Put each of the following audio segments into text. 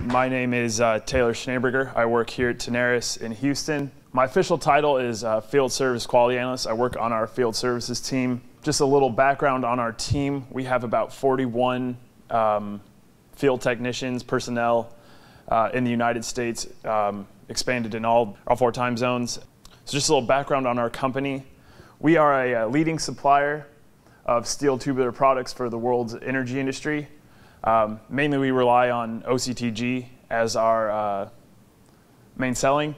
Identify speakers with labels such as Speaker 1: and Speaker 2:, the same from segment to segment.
Speaker 1: My name is Taylor Schneeberger. I work here at Tenaris in Houston. My official title is Field Service Quality Analyst. I work on our field services team. Just a little background on our team. We have about 41 field technicians, personnel in the United States, expanded in all 4 time zones. So just a little background on our company. We are a leading supplier of steel tubular products for the world's energy industry. Mainly we rely on OCTG as our main selling.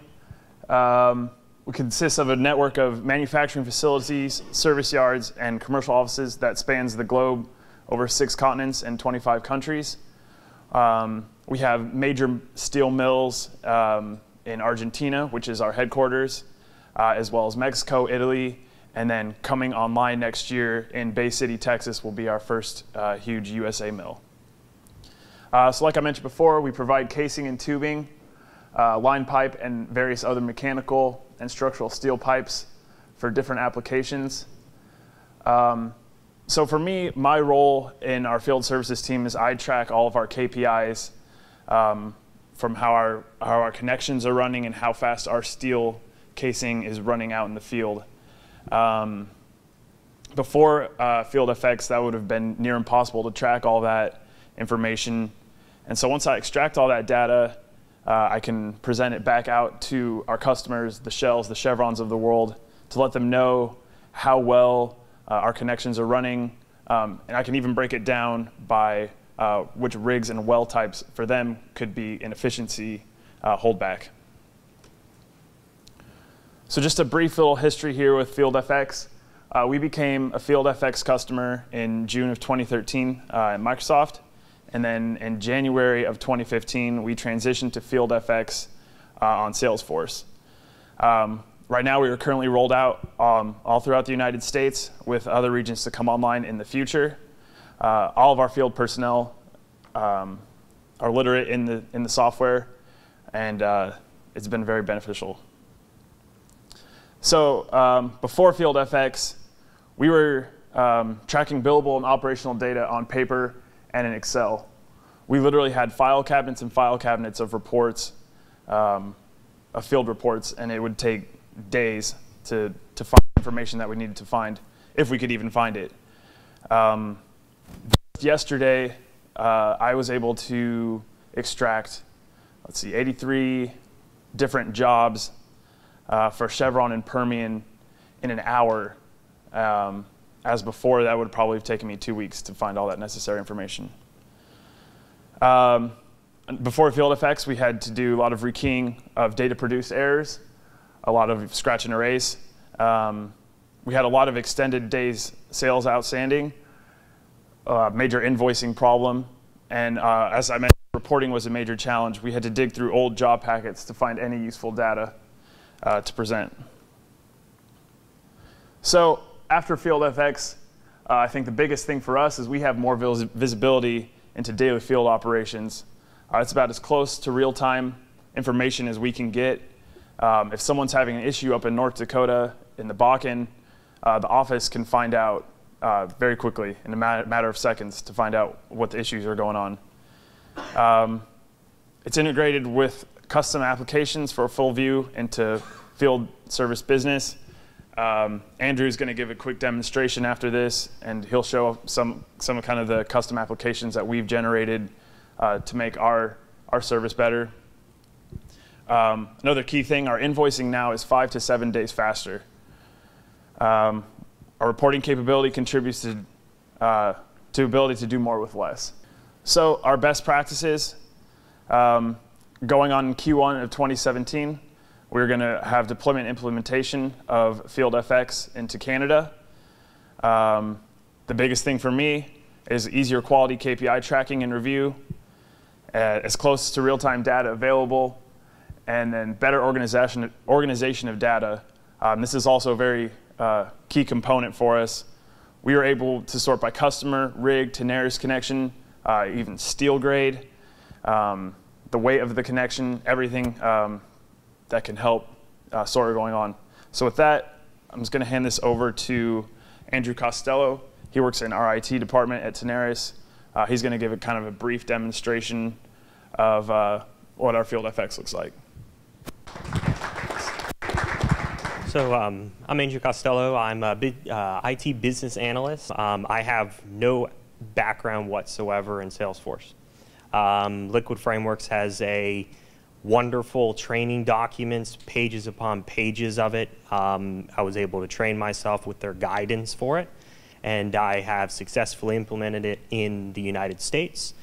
Speaker 1: We consist of a network of manufacturing facilities, service yards, and commercial offices that spans the globe over 6 continents and 25 countries. We have major steel mills in Argentina, which is our headquarters, as well as Mexico, Italy, and then coming online next year in Bay City, Texas will be our first huge USA mill. So like I mentioned before, we provide casing and tubing, line pipe, and various other mechanical and structural steel pipes for different applications. So for me, my role in our field services team is I track all of our KPIs from how our connections are running and how fast our steel casing is running out in the field. Before FieldFX, that would have been near impossible to track all that information. And so once I extract all that data, I can present it back out to our customers, the Shells, the Chevrons of the world, to let them know how well our connections are running. And I can even break it down by which rigs and well types for them could be an efficiency holdback. So just a brief little history here with FieldFX. We became a FieldFX customer in June of 2013 at Microsoft. And then in January of 2015, we transitioned to FieldFX on Salesforce. Right now, we are currently rolled out all throughout the United States with other regions to come online in the future. All of our field personnel are literate in the software, and it's been very beneficial. So before FieldFX, we were tracking billable and operational data on paper and in Excel. We literally had file cabinets and file cabinets of reports, of field reports, and it would take days to find information that we needed to find, if we could even find it. Yesterday, I was able to extract, 83 different jobs for Chevron and Permian in an hour. As before, that would probably have taken me 2 weeks to find all that necessary information. Before FieldFX, we had to do a lot of rekeying of data produced errors, a lot of scratch and erase. We had a lot of extended days sales outstanding, major invoicing problem, and as I mentioned, reporting was a major challenge. We had to dig through old job packets to find any useful data to present. So after FieldFX, I think the biggest thing for us is we have more visibility into daily field operations. It's about as close to real-time information as we can get. If someone's having an issue up in North Dakota in the Bakken, the office can find out very quickly, in a matter of seconds, to find out what the issues are going on. It's integrated with custom applications for a full view into field service business. Andrew's going to give a quick demonstration after this, and he'll show some kind of the custom applications that we've generated to make our service better. Another key thing, our invoicing now is 5 to 7 days faster. Our reporting capability contributes to ability to do more with less. So our best practices, going on in Q1 of 2017, we're going to have deployment implementation of FieldFX into Canada. The biggest thing for me is easier quality KPI tracking and review, as close to real-time data available, and then better organization of data. This is also a very key component for us. We were able to sort by customer, rig, Tenaris connection, even steel grade, the weight of the connection, everything that can help sort going on. So with that, I'm just going to hand this over to Andrew Costello. He works in our IT department at Tenaris. He's going to give a kind of a brief demonstration of what our FieldFX looks like.
Speaker 2: So I'm Angel Costello. I'm a IT business analyst. I have no background whatsoever in Salesforce. Liquid Frameworks has a wonderful training documents, pages upon pages of it. I was able to train myself with their guidance for it, and I have successfully implemented it in the United States.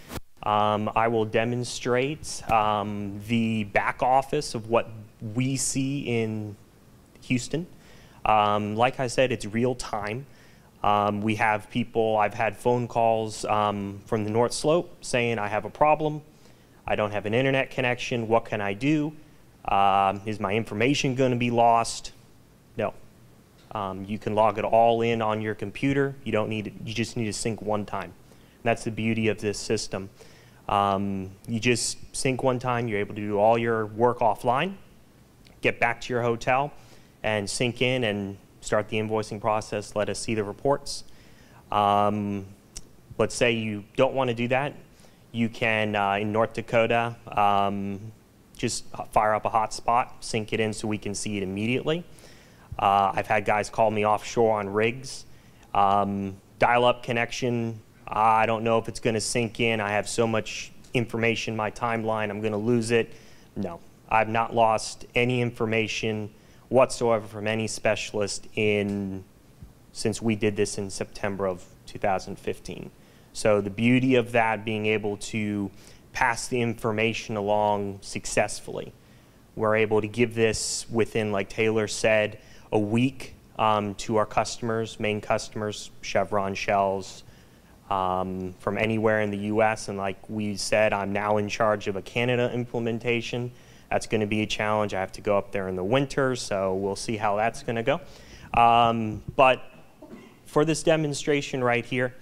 Speaker 2: I will demonstrate the back office of what we see in Houston. Like I said, it's real time. We have people, I've had phone calls from the North Slope saying I have a problem. I don't have an internet connection. What can I do? Is my information going to be lost? No. You can log it all in on your computer. You don't need it. You just need to sync one time. And that's the beauty of this system. You just sync one time. You're able to do all your work offline, get back to your hotel, and sync in and start the invoicing process. Let us see the reports. Let's say you don't want to do that. You can, in North Dakota, just fire up a hotspot, sync it in so we can see it immediately. I've had guys call me offshore on rigs. Dial-up connection, I don't know if it's going to sync in. I have so much information in my timeline, I'm going to lose it. No, I've not lost any information whatsoever from any specialist since we did this in September of 2015. So the beauty of that, being able to pass the information along successfully. We're able to give this within, like Taylor said, a week to our customers, main customers, Chevron, Shells, from anywhere in the US. And like we said, I'm now in charge of a Canada implementation. That's going to be a challenge. I have to go up there in the winter, so we'll see how that's going to go. But for this demonstration right here,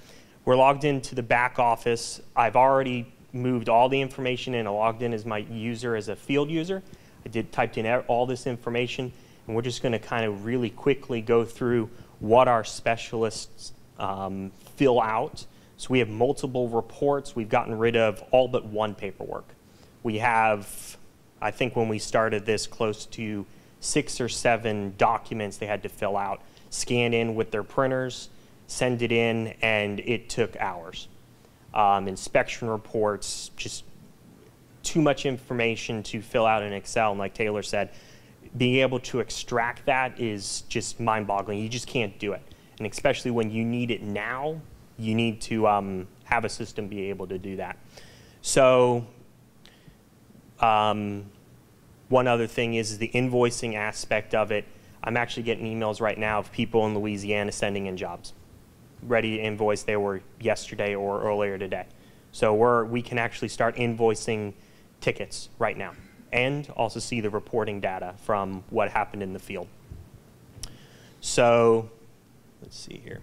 Speaker 2: we're logged into the back office. I've already moved all the information in. I logged in as my user, as a field user. I typed in all this information, and we're just going to kind of really quickly go through what our specialists fill out. So we have multiple reports. We've gotten rid of all but one paperwork. We have, I think when we started this, close to 6 or 7 documents they had to fill out, scan in with their printers, send it in, and it took hours. Inspection reports, just too much information to fill out in Excel. And like Taylor said, being able to extract that is just mind-boggling. You just can't do it. And especially when you need it now, you need to have a system be able to do that. So one other thing is the invoicing aspect of it. I'm actually getting emails right now of people in Louisiana sending in jobs, ready to invoice. They were yesterday or earlier today. So we can actually start invoicing tickets right now and also see the reporting data from what happened in the field. So let's see here.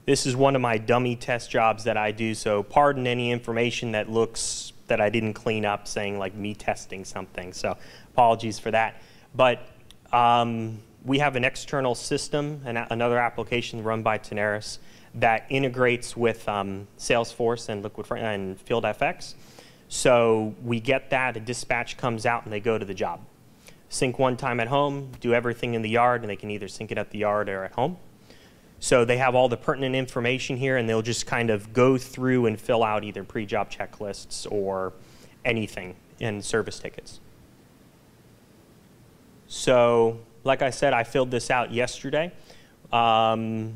Speaker 2: This is one of my dummy test jobs that I do, so pardon any information that looks that I didn't clean up, saying like me testing something, so apologies for that. But we have an external system and another application run by Tenaris that integrates with Salesforce and and FieldFX. So we get that, a dispatch comes out, and they go to the job. Sync one time at home, do everything in the yard, and they can either sync it at the yard or at home. So they have all the pertinent information here, and they'll just kind of go through and fill out either pre-job checklists or anything in service tickets. So like I said, I filled this out yesterday. We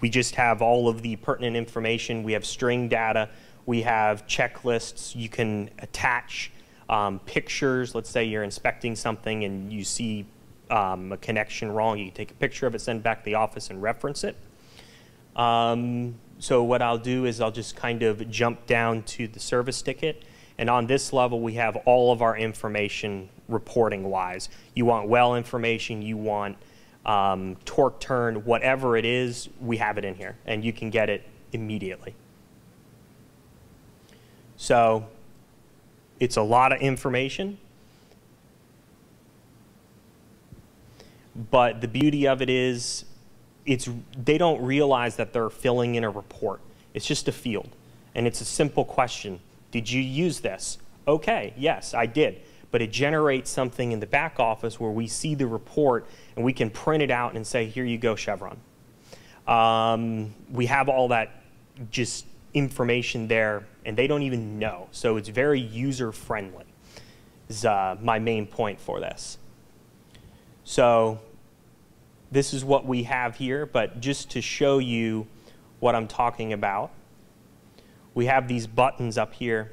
Speaker 2: just have all of the pertinent information. We have string data. We have checklists. You can attach pictures. Let's say you're inspecting something and you see a connection wrong. You can take a picture of it, send it back to the office, and reference it. So what I'll do is I'll just kind of jump down to the service ticket. And on this level, we have all of our information reporting-wise. You want well information, you want torque turn, whatever it is, we have it in here. And you can get it immediately. So it's a lot of information. But the beauty of it is they don't realize that they're filling in a report. It's just a field. And it's a simple question. Did you use this? Okay, yes, I did. But it generates something in the back office where we see the report and we can print it out and say, here you go, Chevron. We have all that just information there, and they don't even know. So it's very user-friendly is my main point for this. So this is what we have here, but just to show you what I'm talking about, we have these buttons up here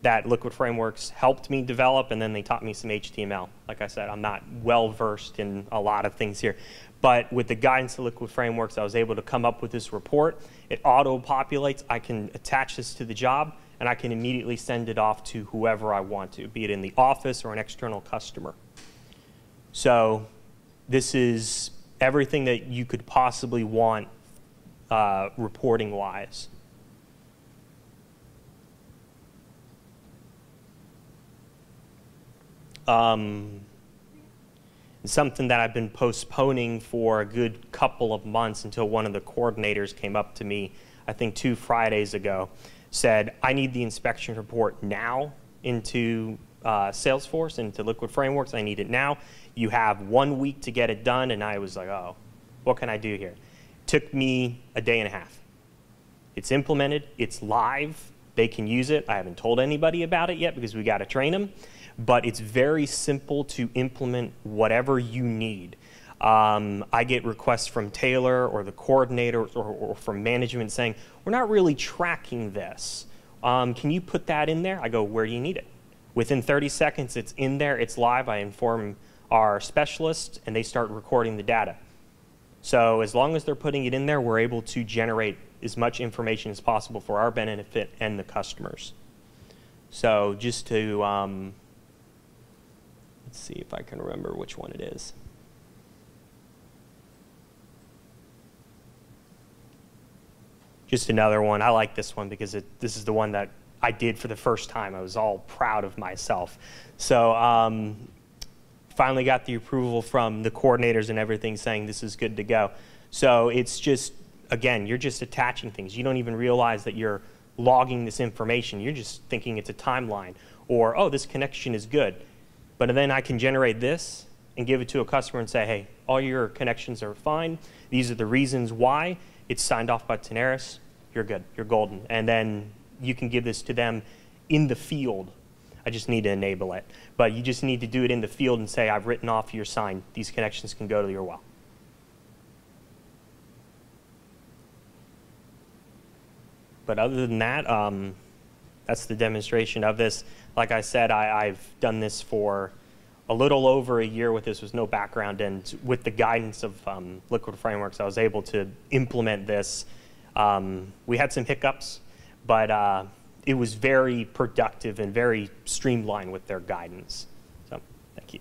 Speaker 2: that Liquid Frameworks helped me develop, and then they taught me some HTML. Like I said, I'm not well-versed in a lot of things here. But with the guidance of Liquid Frameworks, I was able to come up with this report. It auto-populates. I can attach this to the job, and I can immediately send it off to whoever I want to, be it in the office or an external customer. So this is everything that you could possibly want reporting-wise. Something that I've been postponing for a good couple of months until one of the coordinators came up to me, I think 2 Fridays ago, said, I need the inspection report now into Salesforce, into Liquid Frameworks. I need it now. You have 1 week to get it done. And I was like, oh, what can I do here? Took me a day and a half. It's implemented. It's live. They can use it. I haven't told anybody about it yet because we got to train them. But it's very simple to implement whatever you need. I get requests from Taylor or the coordinator or from management saying, we're not really tracking this. Can you put that in there? I go, where do you need it? Within 30 seconds, it's in there. It's live. I inform our specialists, and they start recording the data. So as long as they're putting it in there, we're able to generate as much information as possible for our benefit and the customers. So just to... let's see if I can remember which one it is. Just another one. I like this one because this is the one that I did for the first time. I was all proud of myself. So finally got the approval from the coordinators and everything saying this is good to go. So it's just, again, you're just attaching things. You don't even realize that you're logging this information. You're just thinking it's a timeline or, oh, this connection is good. But then I can generate this and give it to a customer and say, hey, all your connections are fine. These are the reasons why. It's signed off by Tenaris. You're good. You're golden. And then you can give this to them in the field. I just need to enable it. But you just need to do it in the field and say, I've written off your sign. These connections can go to your well. But other than that, that's the demonstration of this. Like I said, I've done this for a little over a year with this with no background, and with the guidance of Liquid Frameworks, I was able to implement this. We had some hiccups, but it was very productive and very streamlined with their guidance. So, thank you.